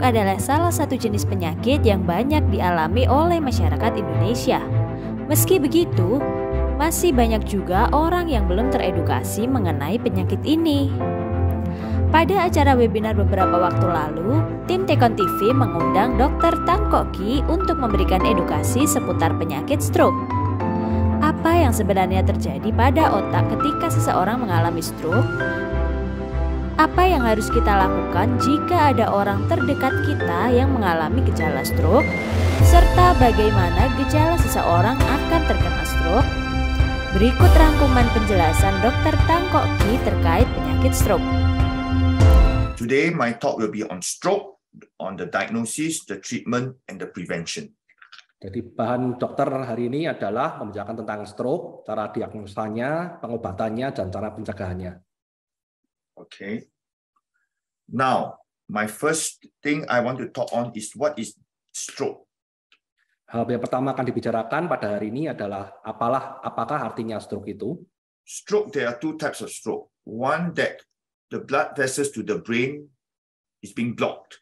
adalah salah satu jenis penyakit yang banyak dialami oleh masyarakat Indonesia. Meski begitu, masih banyak juga orang yang belum teredukasi mengenai penyakit ini. Pada acara webinar beberapa waktu lalu, tim Tekon TV mengundang Dr. Tang Kok Ki untuk memberikan edukasi seputar penyakit stroke. Apa yang sebenarnya terjadi pada otak ketika seseorang mengalami stroke? Apa yang harus kita lakukan jika ada orang terdekat kita yang mengalami gejala stroke? Serta bagaimana gejala seseorang akan terkena stroke? Berikut rangkuman penjelasan Dr. Tang Kok Ki terkait penyakit stroke. Today, my talk will be on stroke, on the diagnosis, the treatment, and the prevention. Jadi bahan dokter hari ini adalah membicarakan tentang stroke, cara diagnosanya, pengobatannya, dan cara pencegahannya. Okay. Now, my first thing I want to talk on is what is stroke. Hal yang pertama akan dibicarakan pada hari ini adalah apakah artinya stroke itu? Stroke, there are two types of stroke. One that the blood vessels to the brain is being blocked,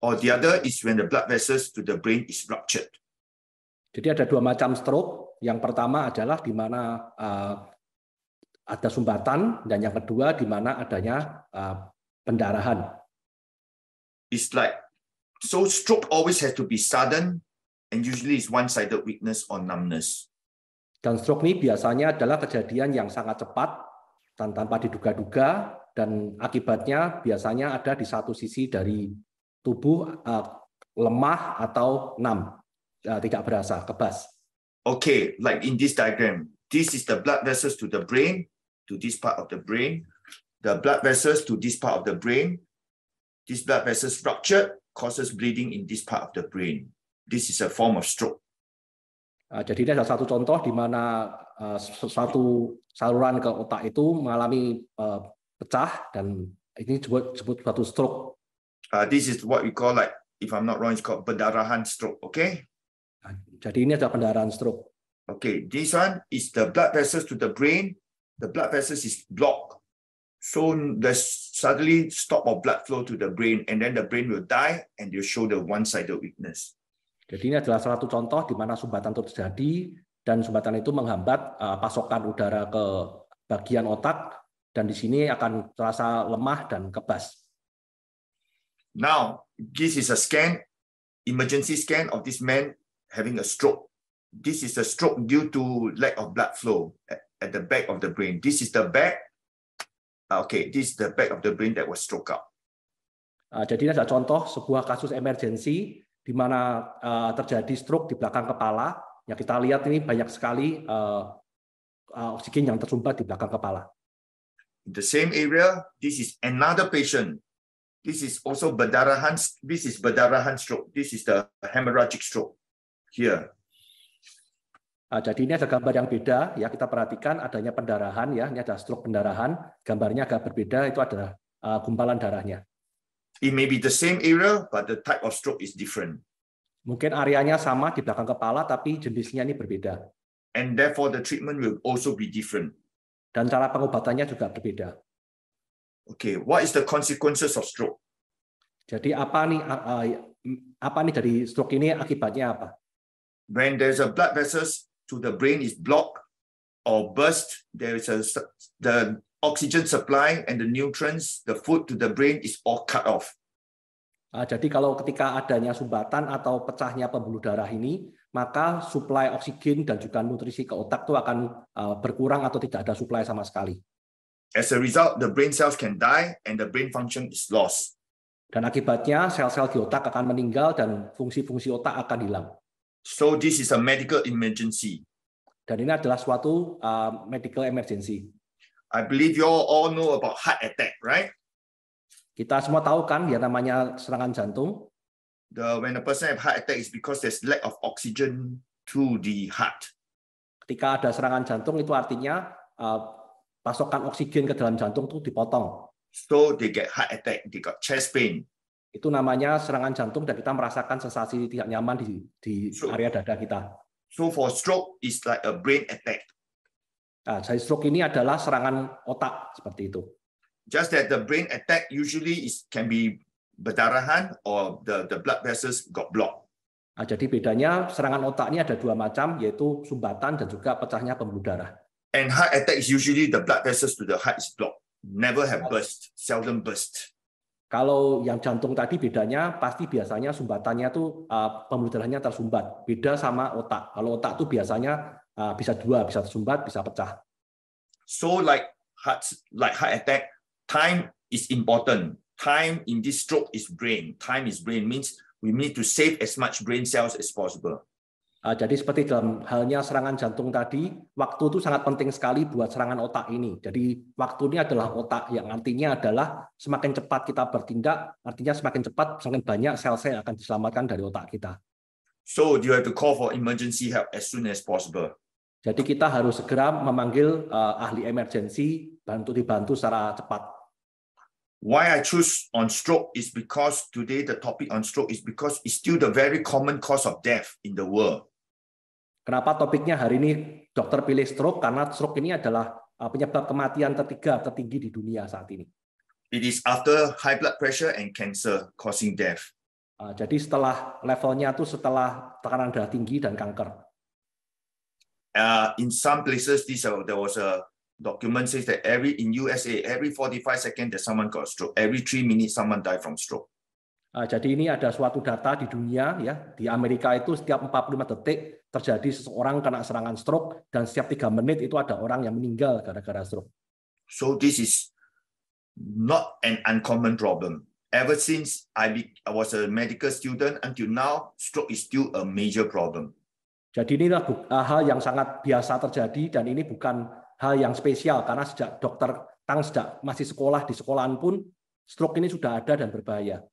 or the other is when the blood vessels to the brain is ruptured. Jadi ada dua macam stroke. Yang pertama adalah di mana ada sumbatan, dan yang kedua di mana adanya pendarahan. It's like, so stroke always has to be sudden, and usually it's one-sided weakness or numbness. Dan stroke ini biasanya adalah kejadian yang sangat cepat dan tanpa diduga-duga, dan akibatnya biasanya ada di satu sisi dari tubuh lemah atau numb, tidak berasa, kebas. Okay, like in this diagram, this is the blood vessels to the brain, to this part of the brain, the blood vessels to this part of the brain. This blood vessels ruptured, causes bleeding in this part of the brain. This is a form of stroke. Jadi ini adalah satu contoh di mana suatu saluran ke otak itu mengalami pecah, dan ini disebut suatu stroke. This is what we call, like, if I'm not wrong, it's called pendarahan stroke. Okay. Jadi ini adalah pendarahan stroke. Okay, this one is the blood vessels to the brain. The blood vessels is blocked, so there's suddenly stop of blood flow to the brain, and then the brain will die, and you show the one-sided weakness. Jadi ini adalah salah satu contoh di mana sumbatan terjadi, dan sumbatan itu menghambat pasokan udara ke bagian otak, dan di sini akan terasa lemah dan kebas. Now, this is a scan, emergency scan of this man having a stroke. This is a stroke due to lack of blood flow at the back of the brain. This is the back. Okay, this is the back of the brain that was struck out. Jadi ini adalah contoh sebuah kasus emergensi di mana terjadi stroke di belakang kepala. Yang kita lihat ini banyak sekali oksigen yang tersumbat di belakang kepala. In the same area, this is another patient. This is also pendarahan. This is pendarahan stroke. This is the hemorrhagic stroke here. Jadi ini ada gambar yang beda, ya, kita perhatikan adanya pendarahan, ya, ini ada stroke pendarahan, gambarnya agak berbeda, itu adalah gumpalan darahnya. It may be the same area, but the type of stroke is different. Mungkin areanya sama di belakang kepala, tapi jenisnya ini berbeda. And therefore the treatment will also be different. Dan cara pengobatannya juga berbeda. Okay, what is the consequences of stroke? Jadi apa nih dari stroke ini, akibatnya apa? When there's a blood vessels to the brain is blocked or burst, there is the oxygen supply and the nutrients, the food to the brain is all cut off. Jadi kalau ketika adanya sumbatan atau pecahnya pembuluh darah ini, maka suplai oksigen dan juga nutrisi ke otak itu akan berkurang atau tidak ada suplai sama sekali. As a result, the brain cells can die and the brain function is lost. Dan akibatnya sel-sel di otak akan meninggal dan fungsi-fungsi otak akan hilang. So this is a medical emergency. Dan ini adalah suatu medical emergency. I believe you all know about heart attack, right? Kita semua tahu kan, ya, namanya serangan jantung. When a person have heart attack is because there's lack of oxygen to the heart. Ketika ada serangan jantung itu artinya pasokan oksigen ke dalam jantung itu dipotong. So they get heart attack, they got chest pain. Itu namanya serangan jantung, dan kita merasakan sensasi tidak nyaman di area dada kita. So for stroke, it's like a brain attack. Jadi stroke ini adalah serangan otak seperti itu. Just that the brain attack usually can be berdarahan or the blood vessels got blocked. Nah, jadi bedanya serangan otak ini ada dua macam, yaitu sumbatan dan juga pecahnya pembuluh darah. And heart attack is usually the blood vessels to the heart is blocked. Never have burst, seldom burst. Kalau yang jantung tadi bedanya pasti biasanya sumbatannya tuh pembuluh darahnya tersumbat. Beda sama otak. Kalau otak tuh biasanya bisa dua, bisa tersumbat, bisa pecah. So like heart attack, time is important. Time in this stroke is brain. Time is brain means we need to save as much brain cells as possible. Jadi seperti dalam halnya serangan jantung tadi, waktu itu sangat penting sekali buat serangan otak ini. Jadi waktu ini adalah otak, yang artinya adalah semakin cepat kita bertindak, artinya semakin cepat, semakin banyak sel-sel yang akan diselamatkan dari otak kita. So you have to call for emergency help as soon as possible. Jadi kita harus segera memanggil ahli emergensi dibantu secara cepat. Why I choose on stroke is because today the topic on stroke is because it's still the very common cause of death in the world. Kenapa topiknya hari ini dokter pilih stroke? Karena stroke ini adalah penyebab kematian tertinggi di dunia saat ini. It is after high blood pressure and cancer causing death. Jadi setelah levelnya itu setelah tekanan darah tinggi dan kanker. In some places, there was a document says that in USA, every 45 seconds that someone got stroke. Every 3 minutes someone died from stroke. Jadi ini ada suatu data di dunia, ya, di Amerika itu setiap 45 detik terjadi seseorang kena serangan stroke, dan setiap 3 menit itu ada orang yang meninggal gara-gara stroke. So this is not an uncommon problem. Ever since I was a medical student until now, stroke is still a major problem. Jadi inilah hal yang sangat biasa terjadi, dan ini bukan hal yang spesial, karena sejak dokter Tang sejak masih sekolah di sekolahan pun stroke ini sudah ada dan berbahaya.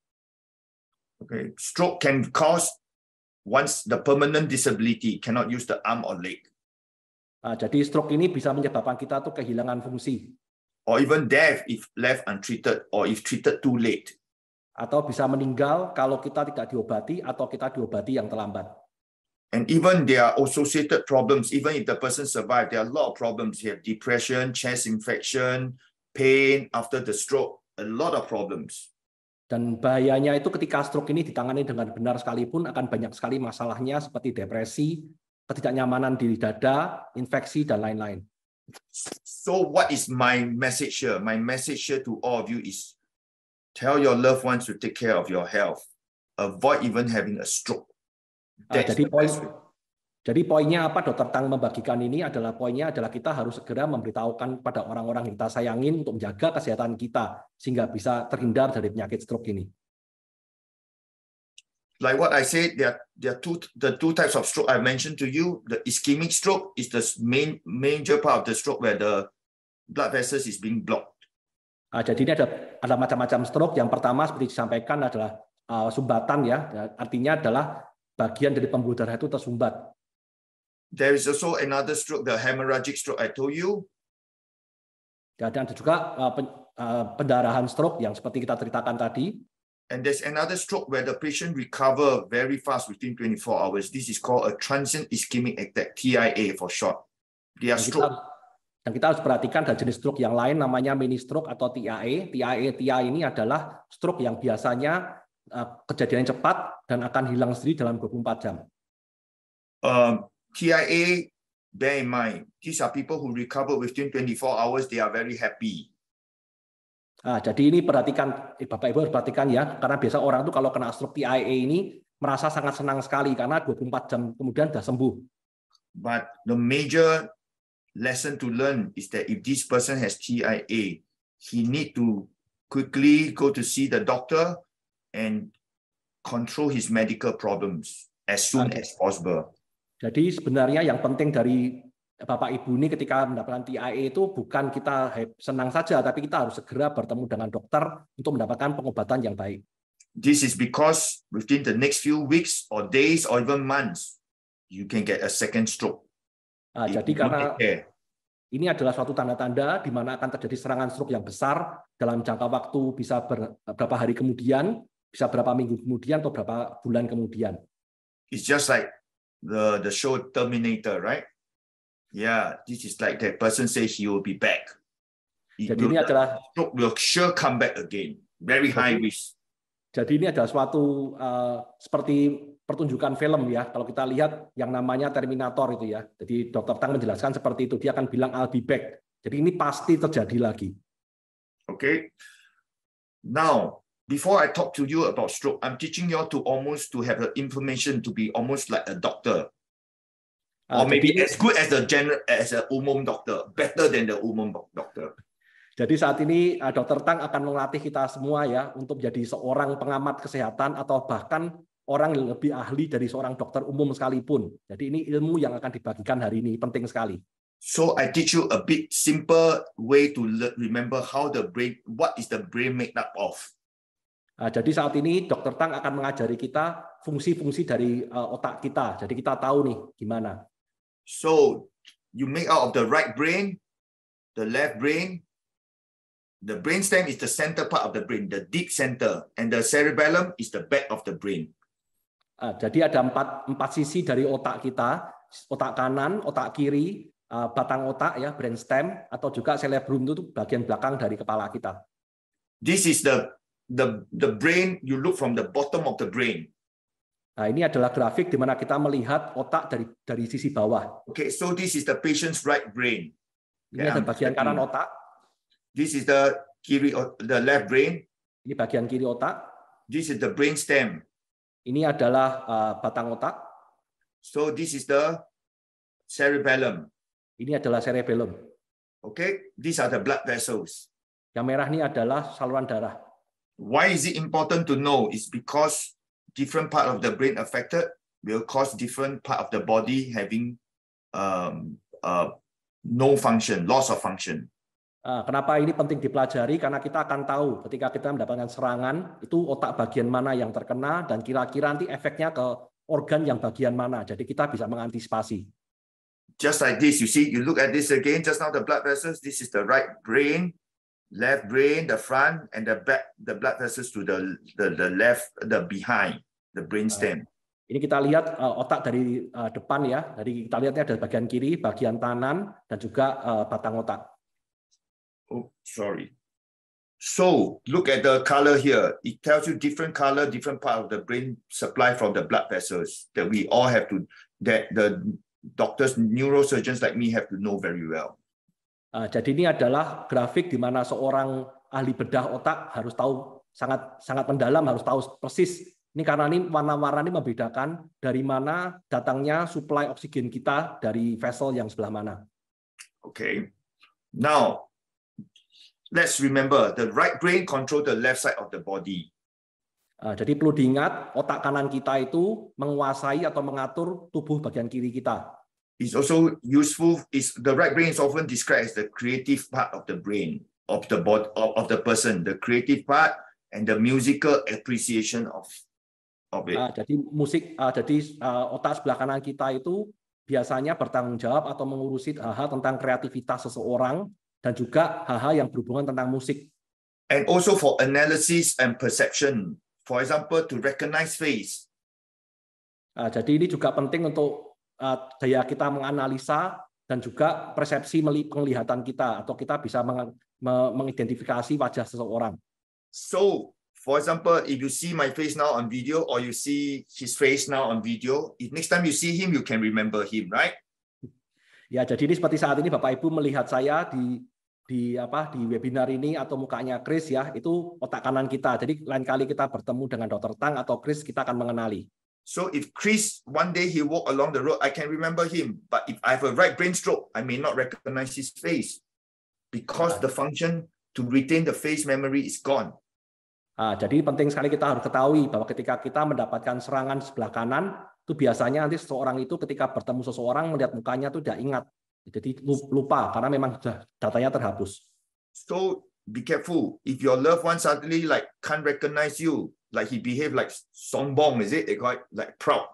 Okay, stroke can cause once the permanent disability, cannot use the arm or leg. Jadi stroke ini bisa menyebabkan kita tuh kehilangan fungsi. Or even death if left untreated or if treated too late. Atau bisa meninggal kalau kita tidak diobati atau kita diobati yang terlambat. And even there are associated problems. Even if the person survived, there are a lot of problems. You have depression, chest infection, pain after the stroke, a lot of problems. Dan bahayanya itu ketika stroke ini ditangani dengan benar sekalipun akan banyak sekali masalahnya seperti depresi, ketidaknyamanan di dada, infeksi, dan lain-lain. So what is my message here? My message here to all of you is tell your loved ones to take care of your health. Avoid even having a stroke. Jadi poinnya apa Dr. Tang membagikan ini adalah kita harus segera memberitahukan pada orang-orang yang kita sayangin untuk menjaga kesehatan kita sehingga bisa terhindar dari penyakit stroke ini. Like what I said, there are two types of stroke I mentioned to you. The ischemic stroke is the major part of the stroke where the blood vessels is being blocked. Jadi ini ada macam-macam stroke. Yang pertama seperti disampaikan adalah sumbatan, ya, artinya adalah bagian dari pembuluh darah itu tersumbat. There is also another stroke, the hemorrhagic stroke I told you. Dan ada juga pendarahan stroke yang seperti kita ceritakan tadi. And there's another stroke where the patient recover very fast within 24 hours. This is called a transient ischemic attack, TIA for short. Dia stroke. Dan kita harus perhatikan ada jenis stroke yang lain namanya mini stroke atau TIA. TIA ini adalah stroke yang biasanya kejadian cepat dan akan hilang sendiri dalam 24 jam. TIA, bear in mind, these are people who recover within 24 hours, they are very happy. Jadi ini perhatikan, Bapak Ibu harus perhatikan ya, karena biasa orang itu kalau kena stroke TIA ini merasa sangat senang sekali karena 24 jam kemudian sudah sembuh. But the major lesson to learn is that if this person has TIA, he need to quickly go to see the doctor and control his medical problems as soon as possible. Jadi sebenarnya yang penting dari Bapak Ibu ini ketika mendapatkan TIA itu bukan kita senang saja, tapi kita harus segera bertemu dengan dokter untuk mendapatkan pengobatan yang baik. This is because within the next few weeks or days or even months, you can get a second stroke. Jadi karena ini adalah suatu tanda-tanda di mana akan terjadi serangan stroke yang besar dalam jangka waktu bisa beberapa hari kemudian, bisa berapa minggu kemudian atau berapa bulan kemudian. It's just like the show Terminator, right? Yeah, this is like that person says he will be back. Jadi ini adalah stroke will sure come back again. Very high risk. Jadi ini adalah suatu seperti pertunjukan film ya. Kalau kita lihat yang namanya Terminator itu ya. Jadi Dr. Tang menjelaskan seperti itu. Dia akan bilang I'll be back. Jadi ini pasti terjadi lagi. Okay. Now, before I talk to you about stroke, I'm teaching you to have the information to be almost like a doctor. Or maybe as good as a umum doctor, better than the umum doctor. Jadi saat ini Dr. Tang akan melatih kita semua ya untuk jadi seorang pengamat kesehatan atau bahkan orang yang lebih ahli dari seorang dokter umum sekalipun. Jadi ini ilmu yang akan dibagikan hari ini, penting sekali. So I teach you a bit simple way to remember what is the brain made up of. Jadi saat ini Dr. Tang akan mengajari kita fungsi-fungsi dari otak kita. Jadi kita tahu nih gimana. So you make out of the right brain, the left brain. The brainstem is the center part of the brain, the deep center, and the cerebellum is the back of the brain. Jadi ada empat sisi dari otak kita, otak kanan, otak kiri, batang otak ya, brainstem, atau juga cerebrum itu bagian belakang dari kepala kita. This is the brain. You look from the bottom of the brain. Nah, ini adalah grafik di mana kita melihat otak dari sisi bawah. Okay, so this is the patient's right brain. Ini ada bagian kanan otak. This is the left brain. Ini bagian kiri otak. This is the brainstem. Ini adalah batang otak. So this is the cerebellum. Ini adalah cerebellum. Okay, these are the blood vessels. Yang merah ini adalah saluran darah. Why is it important to know? It's because different part of the brain affected will cause different part of the body having no function, loss of function. Kenapa ini penting dipelajari? Karena kita akan tahu ketika kita mendapatkan serangan, itu otak bagian mana yang terkena, dan kira-kira nanti efeknya ke organ yang bagian mana. Jadi kita bisa mengantisipasi. Just like this, you see, you look at this again, just now the blood vessels, this is the right brain, left brain, the front, and the back, the blood vessels to the left, the behind, the brainstem. Ini kita lihat otak dari depan ya, dari kita lihatnya ada bagian kiri, bagian kanan, dan juga batang otak. Oh, sorry. So look at the color here. It tells you different color, different part of the brain supply from the blood vessels that we all have to, that the doctors, neurosurgeons like me have to know very well. Jadi ini adalah grafik di mana seorang ahli bedah otak harus tahu sangat mendalam, harus tahu persis. Ini karena ini warna-warna ini membedakan dari mana datangnya suplai oksigen kita dari vessel yang sebelah mana. Okay. Now, let's remember the right brain control the left side of the body. Jadi perlu diingat otak kanan kita itu menguasai atau mengatur tubuh bagian kiri kita. It's also useful. The right brain is often described as the creative part of the brain of the body of the person, the creative part and the musical appreciation of it. Jadi otak sebelah kanan kita itu biasanya bertanggung jawab atau mengurusi hal-hal tentang kreativitas seseorang dan juga hal-hal yang berhubungan tentang musik. And also for analysis and perception. For example, to recognize face. Jadi ini juga penting untuk daya kita menganalisa dan juga persepsi penglihatan kita, atau kita bisa mengidentifikasi wajah seseorang. So, for example, if you see my face now on video, or you see his face now on video, if next time you see him, you can remember him, right? Ya, jadi ini seperti saat ini Bapak Ibu melihat saya di webinar ini atau mukanya Chris ya, itu otak kanan kita. Jadi lain kali kita bertemu dengan Dr. Tang atau Chris, kita akan mengenali. So if Chris one day he walk along the road, I can remember him. But if I have a right brain stroke, I may not recognize his face because the function to retain the face memory is gone. Jadi penting sekali kita harus ketahui bahwa ketika kita mendapatkan serangan sebelah kanan, itu biasanya nanti seseorang itu ketika bertemu seseorang melihat mukanya itu tidak ingat. Jadi lupa karena memang datanya terhapus. So be careful. If your loved one suddenly like can't recognize you, like he behave like sombong, is it? They call it like proud.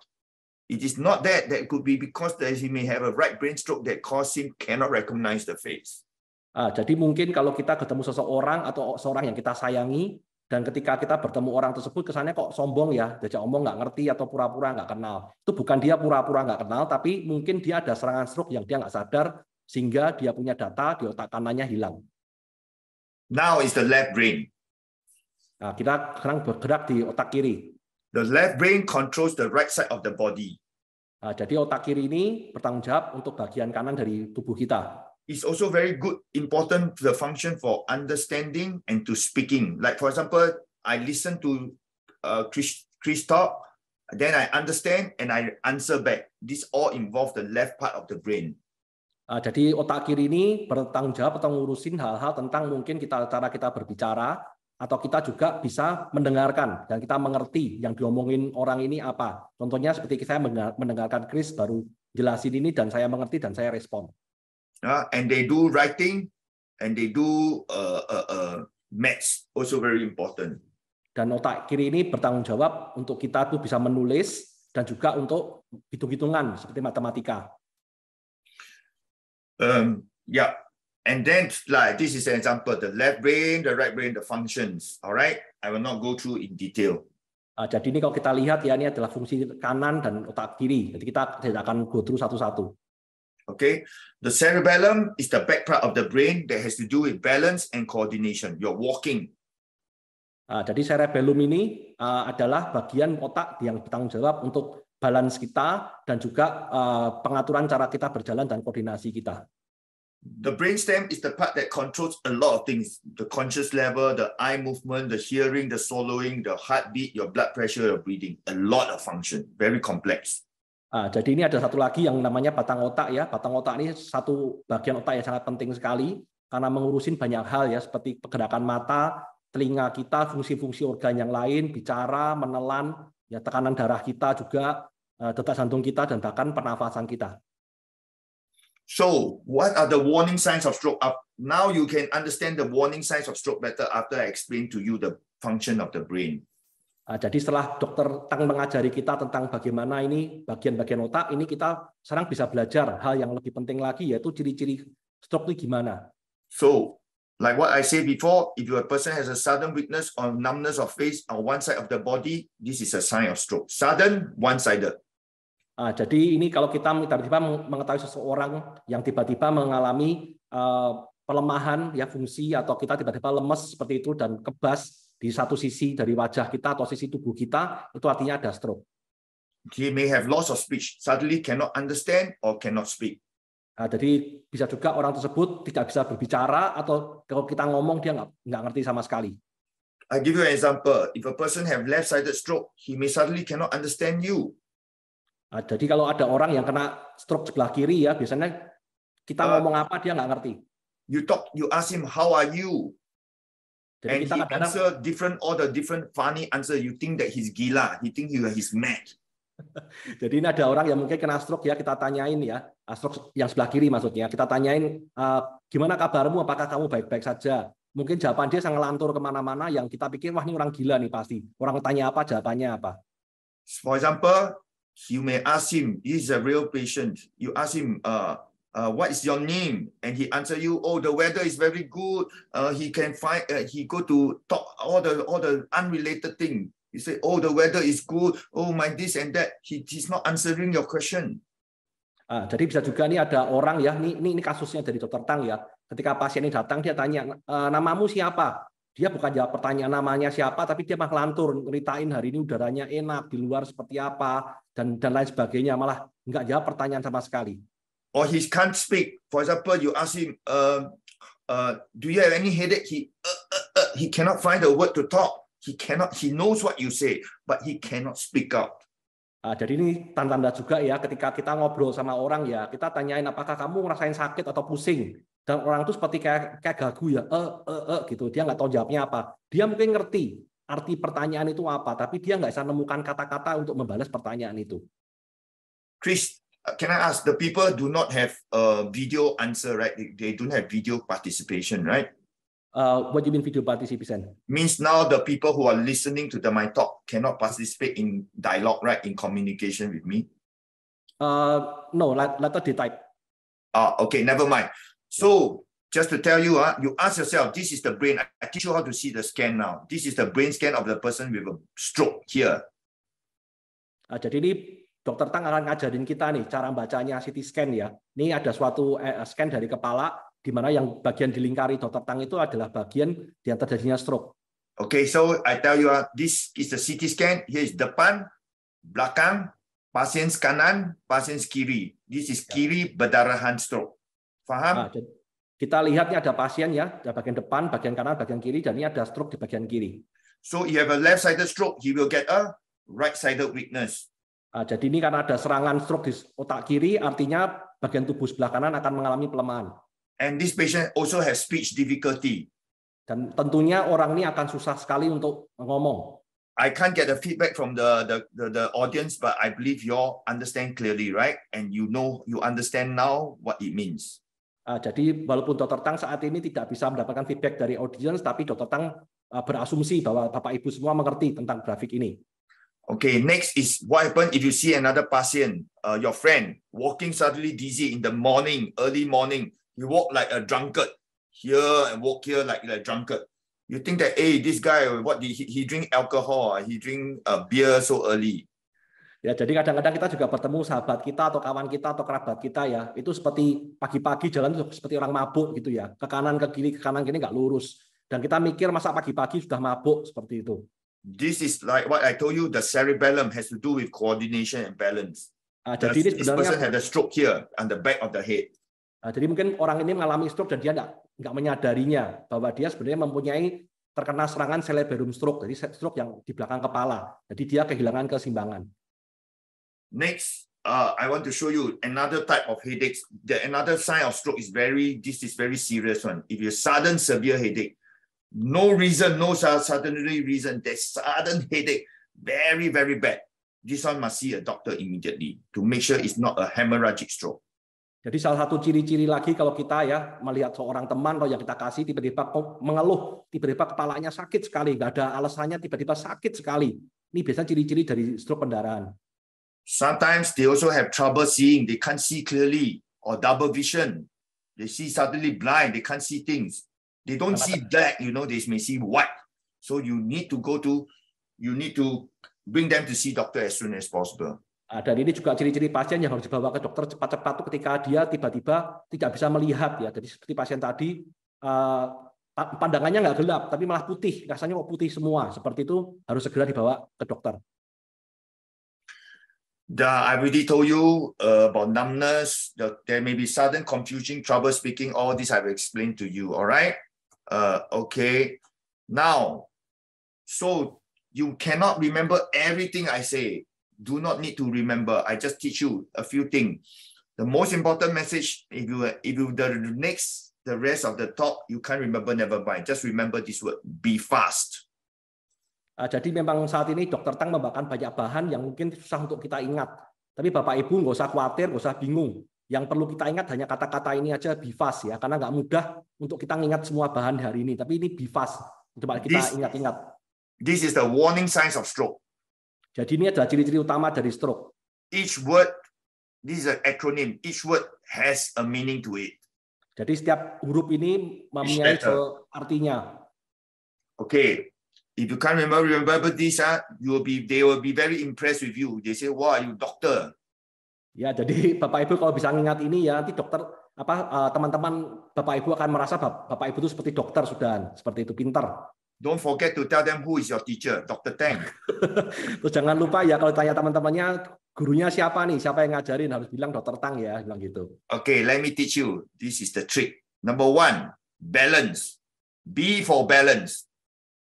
It is not that. That could be because he may have a right brain stroke that cause him cannot recognize the face. Jadi mungkin kalau kita ketemu seseorang atau seorang yang kita sayangi, dan ketika kita bertemu orang tersebut kesannya kok sombong ya, diajak omong nggak ngerti atau pura-pura nggak kenal. Itu bukan dia pura-pura nggak kenal, tapi mungkin dia ada serangan stroke yang dia nggak sadar, sehingga dia punya data di otak kanannya hilang. Now is the left brain. Nah, kita sekarang bergerak di otak kiri. The left brain controls the right side of the body. Nah, jadi otak kiri ini bertanggung jawab untuk bagian kanan dari tubuh kita. It's also very good, important the function for understanding and to speaking. Like for example, I listen to Chris talk, then I understand and I answer back. This all involve the left part of the brain. Jadi otak kiri ini bertanggung jawab atau ngurusin hal-hal tentang mungkin cara kita berbicara, atau kita juga bisa mendengarkan dan kita mengerti yang diomongin orang ini apa. Contohnya seperti saya mendengarkan Chris baru jelasin ini dan saya mengerti dan saya respon. And they do writing and they do maths, also very important. Dan otak kiri ini bertanggung jawab untuk kita tuh bisa menulis dan juga untuk hitung-hitungan seperti matematika. Yeah. And then, like this is an example: the left brain, the right brain, the functions. All right, I will not go through in detail. Jadi ini kalau kita lihat ya, ini adalah fungsi kanan dan otak kiri. Jadi kita tidak akan go through satu-satu. Okay, the cerebellum is the back part of the brain that has to do with balance and coordination. You're walking. Jadi cerebellum ini adalah bagian otak yang bertanggung jawab untuk balance kita dan juga pengaturan cara kita berjalan dan koordinasi kita. The brainstem is the part that controls a lot of things: the conscious level, the eye movement, the hearing, the swallowing, the heartbeat, your blood pressure, your breathing. A lot of function, very complex. Jadi ini ada satu lagi yang namanya batang otak ya. Batang otak ini satu bagian otak yang sangat penting sekali karena mengurusin banyak hal ya, seperti pergerakan mata, telinga kita, fungsi-fungsi organ yang lain, bicara, menelan, ya tekanan darah kita juga, detak jantung kita dan bahkan pernafasan kita. So, what are the warning signs of stroke? Now you can understand the warning signs of stroke better after I explain to you the function of the brain. Jadi setelah Dr. Tang mengajari kita tentang bagaimana ini bagian-bagian otak, ini kita sekarang bisa belajar hal yang lebih penting lagi, yaitu ciri-ciri stroke itu gimana. So, like what I said before, if a person has a sudden weakness or numbness of face on one side of the body, this is a sign of stroke. Sudden, one-sided. Jadi ini kalau kita tiba-tiba mengetahui seseorang yang tiba-tiba mengalami pelemahan ya fungsi, atau kita tiba-tiba lemes seperti itu dan kebas di satu sisi dari wajah kita atau sisi tubuh kita, itu artinya ada stroke. He may have loss of speech, suddenly cannot understand or cannot speak. Jadi bisa juga orang tersebut tidak bisa berbicara, atau kalau kita ngomong dia nggak ngerti sama sekali. I give you an example. If a person have left-sided stroke, he may suddenly cannot understand you. Jadi kalau ada orang yang kena stroke sebelah kiri ya, biasanya kita ngomong apa dia nggak ngerti. You ask him, how are you? Jadi and he answer all the different funny answer. You think that he's gila. He think he's mad. Jadi ini ada orang yang mungkin kena stroke ya, kita tanyain ya, stroke yang sebelah kiri maksudnya, kita tanyain gimana kabarmu, apakah kamu baik-baik saja. Mungkin jawaban dia sangat ngelantur kemana-mana yang kita pikir wah ini orang gila nih pasti. Orang tanya apa jawabannya apa. For example, you may ask him, he's a real patient. You ask him, what is your name? And he answer you, oh, the weather is very good. He can find, he go to talk all the unrelated thing. He say, oh, the weather is good. Oh, my this and that. He's not answering your question. Jadi bisa juga nih ada orang ya, ini kasusnya dari Dr. Tang ya. Ketika pasien ini datang, dia tanya, namamu siapa? Dia bukan jawab pertanyaan namanya siapa, tapi dia malah lantur, ngeritain hari ini udaranya enak, di luar seperti apa, dan lain sebagainya. Malah nggak jawab pertanyaan sama sekali. Or he can't speak. For example, you ask him, do you have any headache? He cannot find a word to talk. He knows what you say, but he cannot speak out. Jadi ini tanda-tanda juga ya, ketika kita ngobrol sama orang ya, kita tanyain apakah kamu ngerasain sakit atau pusing. Dan orang itu seperti kayak gagu ya, gitu. Dia nggak tahu jawabnya apa. Dia mungkin ngerti arti pertanyaan itu apa, tapi dia nggak bisa menemukan kata-kata untuk membalas pertanyaan itu. Chris, can I ask, the people do not have video answer, right? They don't have video participation, right? What do you mean video participation? Means now the people who are listening to my talk cannot participate in dialogue, right? In communication with me. No, later they type. Okay, never mind. So just to tell you, you ask yourself, this is the brain. I teach you how to see the scan now. This is the brain scan of the person with a stroke here. Jadi ini Dr. Tang akan ngajarin kita nih cara bacanya CT scan ya. Ini ada suatu scan dari kepala, di mana yang bagian dilingkari Dr. Tang itu adalah bagian yang terjadinya stroke. Okay, so I tell you, this is the CT scan. Here is depan, belakang, pasien kanan, pasien kiri. This is kiri berdarahan stroke. Faham? Kita lihat ini ada pasien ya, ada bagian depan, bagian kanan, bagian kiri, dan ini ada stroke di bagian kiri. So you have a left-sided stroke, he will get a right-sided weakness. Jadi ini karena ada serangan stroke di otak kiri, artinya bagian tubuh sebelah kanan akan mengalami pelemahan. And this patient also has speech difficulty. Dan tentunya orang ini akan susah sekali untuk ngomong. I can't get the feedback from the audience, but I believe you all understand clearly, right? And you understand now what it means. Jadi walaupun Dr. Tang saat ini tidak bisa mendapatkan feedback dari audience, tapi Dr. Tang berasumsi bahwa Bapak Ibu semua mengerti tentang grafik ini. Okay, next is what happens if you see another patient, your friend, walking suddenly dizzy in the morning, early morning. He walk like a drunkard here and walk here like a drunkard. You think that, hey, this guy, what did he drink alcohol? He drink beer so early. Ya, jadi kadang-kadang kita juga bertemu sahabat kita atau kawan kita atau kerabat kita ya, itu seperti pagi-pagi jalan seperti orang mabuk gitu ya, ke kanan ke kanan kiri nggak lurus. Dan kita mikir masa pagi-pagi sudah mabuk seperti itu. This is like what I told you, the cerebellum has to do with coordination and balance. Jadi ini this person had a stroke here on the back of the head. Jadi mungkin orang ini mengalami stroke dan dia nggak menyadarinya bahwa dia sebenarnya mempunyai terkena serangan cerebellum stroke, jadi stroke yang di belakang kepala. Jadi dia kehilangan keseimbangan. Next, I want to show you another type of headaches. Another sign of stroke is this is very serious one. If you sudden severe headache, no reason, no suddenly reason, there's sudden headache, very, very bad. This one must see a doctor immediately to make sure it's not a hemorrhagic stroke. Jadi salah satu ciri-ciri lagi kalau kita ya melihat seorang teman atau yang kita kasih tiba-tiba mengeluh, tiba-tiba kepalanya sakit sekali, nggak ada alasannya, tiba-tiba sakit sekali. Ini biasanya ciri-ciri dari stroke pendarahan. Sometimes they also have trouble seeing, they can't see clearly, or double vision. They see suddenly blind, they can't see things. They don't see black, they may see white. So you need to bring them to see doctor as soon as possible. Dan ini juga ciri-ciri pasien yang harus dibawa ke dokter cepat-cepat ketika dia tiba-tiba tidak bisa melihat ya. Jadi seperti pasien tadi pandangannya nggak gelap tapi malah putih, rasanya kok putih semua. Seperti itu harus segera dibawa ke dokter. I already told you about numbness. There may be sudden confusion, trouble speaking. All this I've explained to you. All right. Okay. Now, so you cannot remember everything I say. Do not need to remember. I just teach you a few things. The most important message, if you the rest of the talk you can't remember, never mind. Just remember this word: be fast. Jadi memang saat ini Dr. Tang membawakan banyak bahan yang mungkin susah untuk kita ingat. Tapi Bapak Ibu nggak usah khawatir, nggak usah bingung. Yang perlu kita ingat hanya kata-kata ini aja, be fast ya, karena nggak mudah untuk kita ingat semua bahan hari ini. Tapi ini be fast. Coba kita ingat-ingat. This is the warning signs of stroke. Jadi ini adalah ciri-ciri utama dari stroke. Each word, this is an acronym. Each word has a meaning to it. Jadi setiap huruf ini mempunyai artinya. Okay. If you can't remember this, they will be very impressed with you. They say, "Wow, you doctor." Ya, jadi Bapak Ibu kalau bisa ingat ini ya, nanti dokter teman-teman Bapak Ibu akan merasa Bapak Ibu itu seperti dokter sudah, seperti itu pintar. Don't forget to tell them who is your teacher, Dr. Tang. Terus jangan lupa ya kalau tanya teman-temannya gurunya siapa nih, siapa yang ngajarin, harus bilang Dr. Tang ya, bilang gitu. Okay, let me teach you. This is the trick. Number 1, balance. B for balance.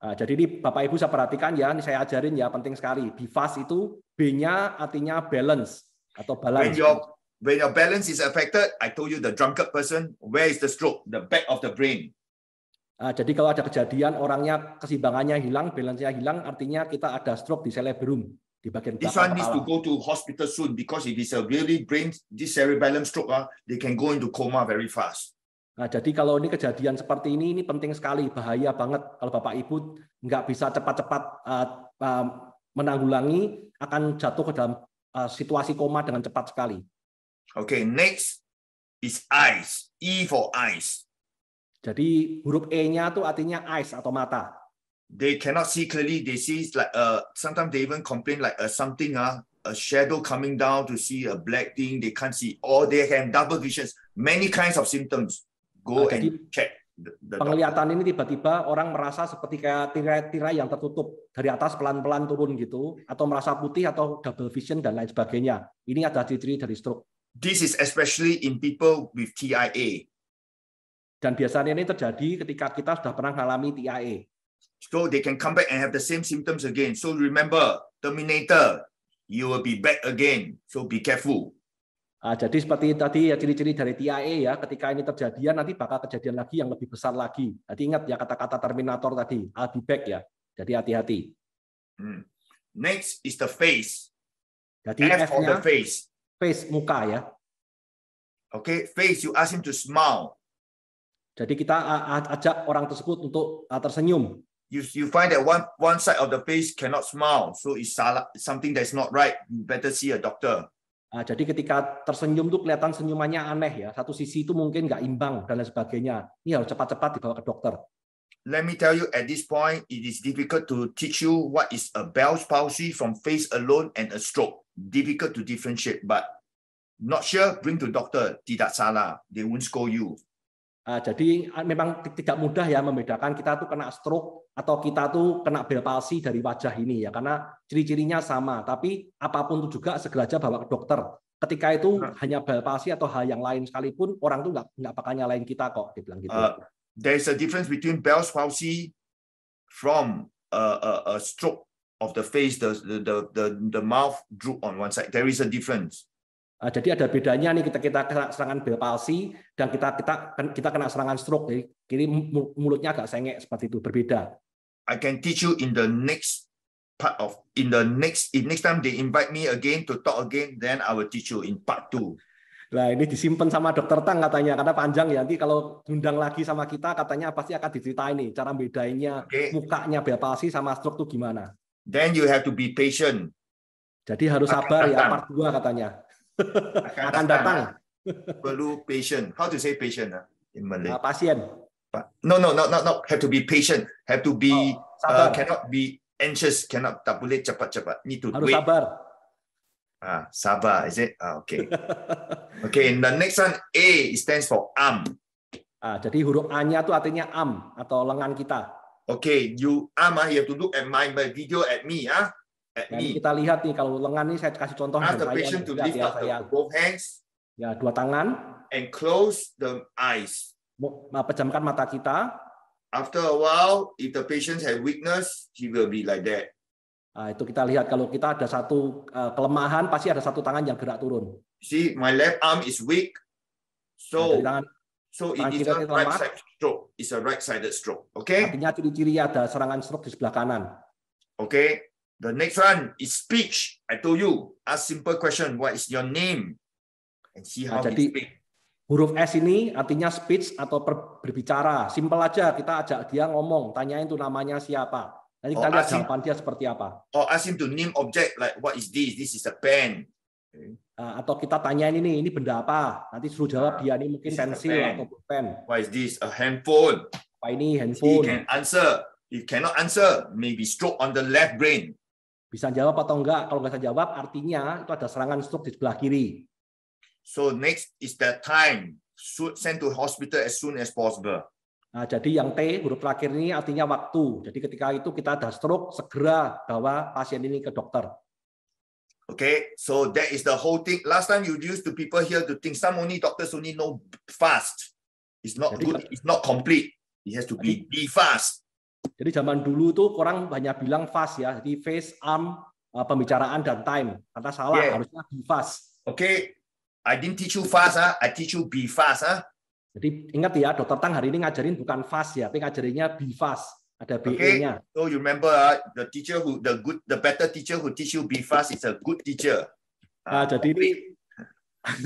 Jadi ini Bapak Ibu saya perhatikan ya, ini saya ajarin ya, penting sekali. Be fast itu B-nya artinya balance atau balance. When your balance is affected, I told you the drunkard person, where is the stroke? The back of the brain. Jadi kalau ada kejadian orangnya keseimbangannya hilang, balance-nya hilang, artinya kita ada stroke di cerebellum di bagian belakang kepala. This one needs to go to hospital soon because if it's a really brain, this cerebellum stroke, they can go into coma very fast. Jadi kalau ini kejadian seperti ini penting sekali, bahaya banget kalau Bapak Ibu nggak bisa cepat-cepat menanggulangi, akan jatuh ke dalam situasi koma dengan cepat sekali. Okay, next is eyes. E for eyes. Jadi huruf E-nya itu artinya eyes atau mata. They cannot see clearly. They see like sometimes they even complain like something a shadow coming down to see a black thing. They can't see, or they have double visions. Many kinds of symptoms. Go and check. penglihatan ini tiba-tiba orang merasa seperti kayak tirai yang tertutup dari atas pelan-pelan turun gitu, atau merasa putih atau double vision dan lain sebagainya. Ini ada ciri-ciri dari stroke. This is especially in people with TIA. Dan biasanya ini terjadi ketika kita sudah pernah mengalami TIA. So they can come back and have the same symptoms again. So remember, Terminator, you will be back again. So be careful. Jadi seperti tadi ya ciri-ciri dari TIA ya, ketika ini terjadian nanti bakal kejadian lagi yang lebih besar lagi. Jadi ingat ya kata-kata Terminator tadi, I'll be back ya. Jadi hati-hati. Next is the face. Jadi F of the face. Face muka ya. Okay, face, you ask him to smile. Jadi kita ajak orang tersebut untuk tersenyum. You find that one side of the face cannot smile, so it's something that's not right. You better see a doctor. Jadi ketika tersenyum tuh kelihatan senyumannya aneh ya. Satu sisi itu mungkin nggak imbang dan lain sebagainya. Ini harus cepat-cepat dibawa ke dokter. Let me tell you, at this point, it is difficult to teach you what is a Bell's palsy from face alone and a stroke. Difficult to differentiate, but not sure, bring to doctor. Tidak salah, they won't scold you. Jadi memang tidak mudah ya membedakan kita tuh kena stroke atau kita tuh kena Bell palsy dari wajah ini ya, karena ciri-cirinya sama. Tapi apapun itu juga segera aja bawa ke dokter. Ketika itu hanya Bell palsy atau hal yang lain sekalipun, orang tuh nggak bakal nyalain kita kok, dibilang gitu. There is a difference between Bell's palsy from a stroke of the face, the mouth droop on one side. There is a difference. Jadi ada bedanya nih kita kena serangan Bell palsy dan kita kena serangan stroke. Jadi mulutnya agak sengek seperti itu, berbeda. I can teach you in the next part of if next time they invite me again to talk again, then I will teach you in part 2. Nah, ini disimpan sama Dokter Tang katanya karena panjang ya. Nanti kalau diundang lagi sama kita katanya pasti akan diceritain nih cara bedainnya mukanya Bell palsy sama stroke tuh gimana. Then you have to be patient. Jadi harus sabar ya, part 2 katanya. Akan datang. Perlu patient. How to say patient in Malay? Pasien. No. Have to be patient. Have to be cannot be anxious. Cannot, tak boleh cepat-cepat. Need to harus wait. Sabar. Sabar. Is it? Okay. Okay. The next one, A stands for arm. Jadi huruf A-nya itu artinya arm atau lengan kita. Okay. You arm. You have to look at my video at me. Kita lihat nih kalau lengan ini saya kasih contoh. Ask the patient to lift up both hands. Ya, dua tangan. And close the eyes. Pejamkan mata kita. After a while, if the patient has weakness, he will be like that. Itu kita lihat kalau kita ada satu kelemahan, pasti ada satu tangan yang gerak turun. See, my left arm is weak, so it is a right side stroke. It's a right-sided stroke. Okay. Artinya ciri-ciri ada serangan stroke di sebelah kanan. Okay. The next one is speech. I told you, ask simple question. What is your name? And see how he speak. Huruf S ini artinya speech atau berbicara. Simpel aja, kita ajak dia ngomong, tanyain tuh namanya siapa. Nanti kita lihat jawaban dia seperti apa. Or ask him to name object like what is this? This is a pen. Atau kita tanyain ini benda apa? Nanti suruh jawab dia ini mungkin pensil atau pen. What is this? A handphone. Apa ini handphone? He can answer. If cannot answer, maybe stroke on the left brain. Bisa jawab atau enggak? Kalau nggak bisa jawab, artinya itu ada serangan stroke di sebelah kiri. So next is that time. Should send to hospital as soon as possible. Jadi yang T, huruf terakhir ini artinya waktu. Jadi ketika itu kita ada stroke, segera bawa pasien ini ke dokter. Okay, so that is the whole thing. Last time you used to people here to think some doctors only know fast. It's not good. It's not complete. It has to be fast. Jadi zaman dulu tuh orang banyak bilang fast ya. Jadi face, arm, pembicaraan dan time. Kata salah, harusnya be fast. Okay, I didn't teach you fast. I teach you be fast. Jadi ingat ya, Dokter Tang hari ini ngajarin bukan fast ya, tapi ngajarinnya be fast. Ada BE-nya. So you remember the teacher the better teacher who teach you be fast is a good teacher. Jadi ini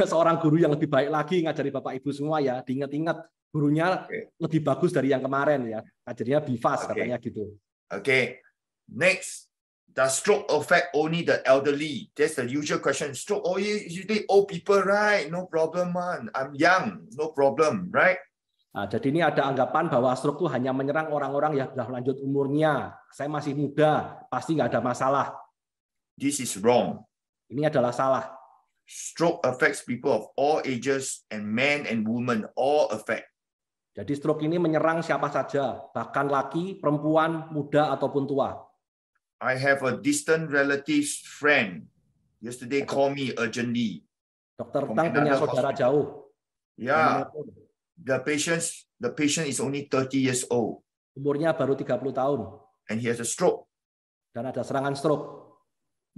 seorang guru yang lebih baik lagi ngajari Bapak Ibu semua ya. Diingat-ingat gurunya lebih bagus dari yang kemarin ya. Ngajarnya be fast katanya gitu. Okay. Next, does stroke affect only the elderly? That's the usual question. Stroke usually old people, right? No problem, man. I'm young, no problem, right? Jadi ini ada anggapan bahwa stroke itu hanya menyerang orang-orang yang sudah lanjut umurnya. Saya masih muda, pasti nggak ada masalah. This is wrong. Ini adalah salah. Stroke affects people of all ages and men and women all affect. Jadi stroke ini menyerang siapa saja, bahkan laki, perempuan, muda ataupun tua. I have a distant relative friend yesterday called me urgently. Dr. From Tang punya another saudara hospital. jauh. Yeah, the patient is only 30 years old Umurnya baru 30 tahun and he has a stroke. dan ada serangan stroke.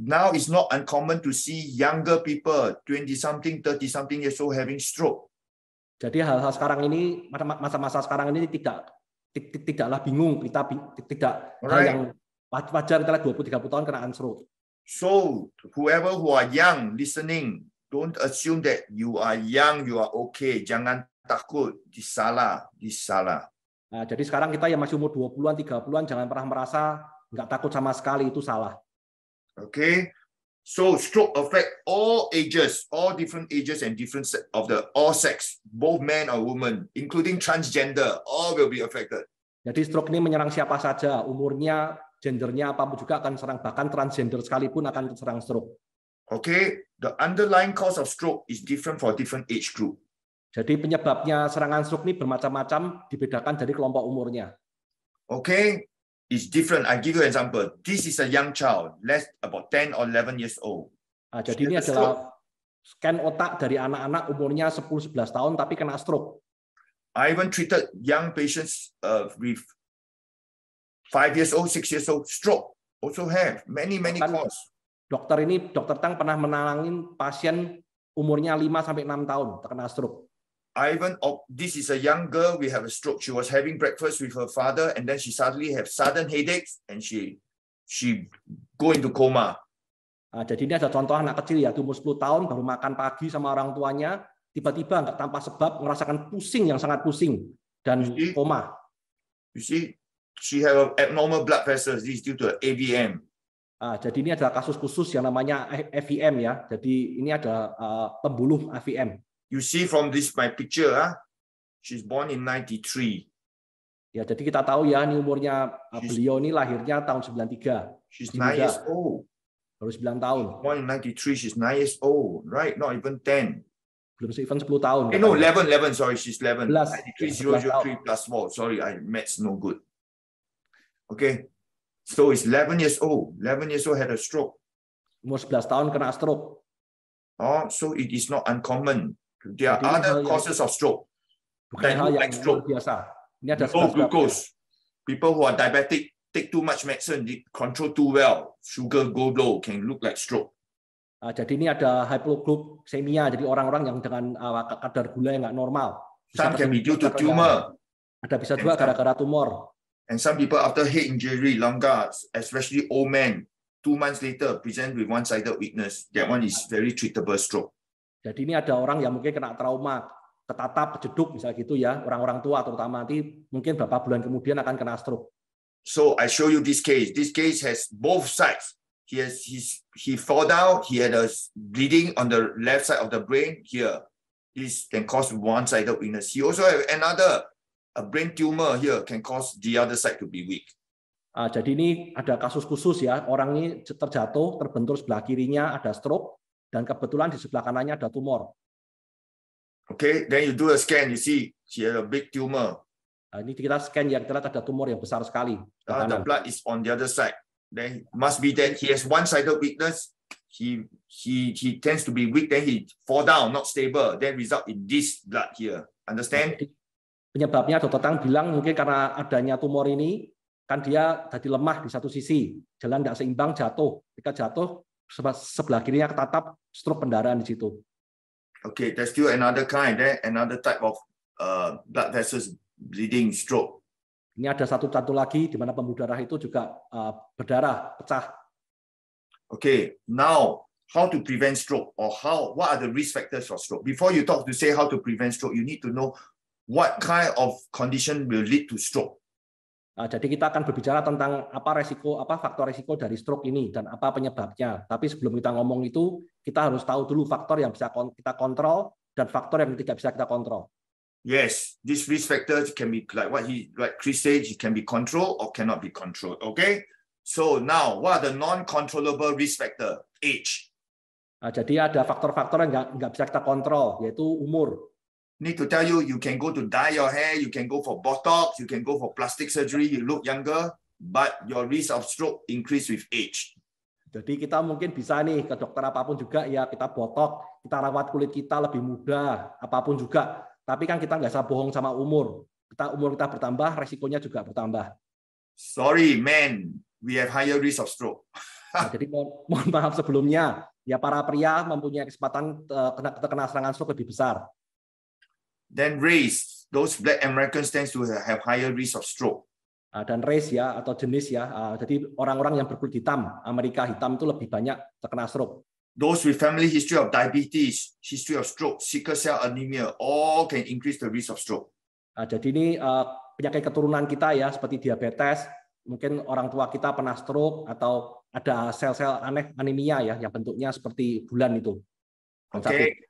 Now it's not uncommon to see younger people, 20-something, 30-something years old having stroke. Jadi hal-hal sekarang ini, masa-masa sekarang ini tidaklah bingung, kita tidak hal yang wajar kita 20-30 tahun kena stroke. So whoever who are young listening, don't assume that you are young, you are okay. Jangan takut, disalah. Nah, jadi sekarang kita yang masih umur 20-an, 30-an jangan pernah merasa nggak takut sama sekali, itu salah. Okay, so stroke affect all ages, all different ages and different of the all sex, both men or women, including transgender, all will be affected. Jadi stroke ini menyerang siapa saja, umurnya, gendernya apapun juga akan serang, bahkan transgender sekalipun akan terserang stroke. Okay, the underlying cause of stroke is different for different age group. Jadi penyebabnya serangan stroke ini bermacam-macam, dibedakan dari kelompok umurnya. Okay, it's different. I give you an example. This is a young child, about 10 or 11 years old. Nah, jadi ini adalah scan otak dari anak-anak umurnya 10-11 tahun tapi kena stroke. I even treated young patients with 5 years old, 6 years old, stroke. Also have many causes. Dokter Tang pernah menangani pasien umurnya 5-6 tahun terkena stroke. This is a young girl, we have a stroke. She was having breakfast with her father and then she suddenly have sudden headaches and she go into coma. Nah, jadi ini ada contoh anak kecil ya, umur 10 tahun baru makan pagi sama orang tuanya, tiba-tiba nggak tanpa sebab merasakan pusing yang sangat pusing dan koma. You see, she have abnormal blood vessels. This is due to AVM. Jadi ini adalah kasus khusus yang namanya AVM ya. Jadi ini ada pembuluh AVM. You see from my picture, she's born in 93. Ya, jadi kita tahu ya, ini umurnya beliau ini lahirnya tahun 93. She's 9 years old. Baru 9 tahun. Born in 93, she's 9 years old, right? Not even 10. Belum even 10 tahun. No, 11, sorry, she's 11. 93, 003 plus 4. Sorry, maths no good. Okay, so it's 11 years old. 11 years old had a stroke. Umur 11 tahun kena stroke. Oh, so it is not uncommon. There are other causes of stroke. Bukan hal yang luar biasa. Ini ada low glucose. People who are diabetic take too much medicine, they control too well. Sugar go low, can look like stroke. Jadi ini ada hypoglycemia, jadi orang-orang yang dengan kadar gula yang nggak normal. Some can be due to tumor. Ada bisa juga gara-gara tumor. And some people after head injury, lumbar, especially old men, 2 months later present with one-sided weakness. That one is very treatable stroke. Jadi ini ada orang yang mungkin kena trauma, ketatap, kejeduk, misalnya gitu ya, orang-orang tua terutama nanti mungkin beberapa bulan kemudian akan kena stroke. So I show you this case. This case has both sides. He fall down. He had a bleeding on the left side of the brain here. This can cause one-sided weakness. He also have a brain tumor here can cause the other side to be weak. Jadi ini ada kasus khusus ya, orang ini terjatuh, terbentur sebelah kirinya ada stroke. Dan kebetulan di sebelah kanannya ada tumor. Okay, then you do a scan, you see she has a big tumor. Ini kita scan ya, kita lihat ada tumor yang besar sekali. The blood is on the other side. Then must be that he has one-sided weakness. He tends to be weak, then he fall down, not stable, then result in this blood here. Understand? Penyebabnya Dr. Tang bilang mungkin karena adanya tumor ini, kan dia jadi lemah di satu sisi, jalan tidak seimbang, jatuh. Ketika jatuh, sebelah kirinya ketatap, stroke pendarahan di situ. Okay, there's still another type of blood vessels bleeding stroke. Ini ada satu lagi di mana pembuluh darah itu juga berdarah, pecah. Okay, now how to prevent stroke or what are the risk factors for stroke? Before you talk to say how to prevent stroke, you need to know what kind of condition will lead to stroke. Jadi kita akan berbicara tentang apa faktor resiko dari stroke ini dan apa penyebabnya. Tapi sebelum kita ngomong itu, kita harus tahu dulu faktor yang bisa kita kontrol dan faktor yang tidak bisa kita kontrol. Yes, these risk factors can be like Chris said, it can be controlled or cannot be controlled. Okay, so now what are the non-controllable risk factor? Age. Jadi ada faktor-faktor yang nggak bisa kita kontrol, yaitu umur. Need to tell you, you can go to dye your hair, you can go for Botox, you can go for plastic surgery, you look younger, but your risk of stroke increase with age. Jadi kita mungkin bisa nih ke dokter apapun juga ya, kita botok, kita rawat kulit kita lebih muda, apapun juga. Tapi kan kita nggak bisa bohong sama umur. Umur kita bertambah, resikonya juga bertambah. Sorry, man, we have higher risk of stroke. Nah, jadi mohon maaf sebelumnya, ya para pria mempunyai kesempatan terkena serangan stroke lebih besar. Then race, those black Americans tend to have higher risk of stroke. Dan race ya atau jenis ya, jadi orang-orang yang berkulit hitam, Amerika hitam itu lebih banyak terkena stroke. Those with family history of diabetes, history of stroke, sickle cell anemia, all can increase the risk of stroke. Jadi ini penyakit keturunan kita ya, seperti diabetes, mungkin orang tua kita pernah stroke atau ada sel-sel anemia ya, yang bentuknya seperti bulan itu. Okay.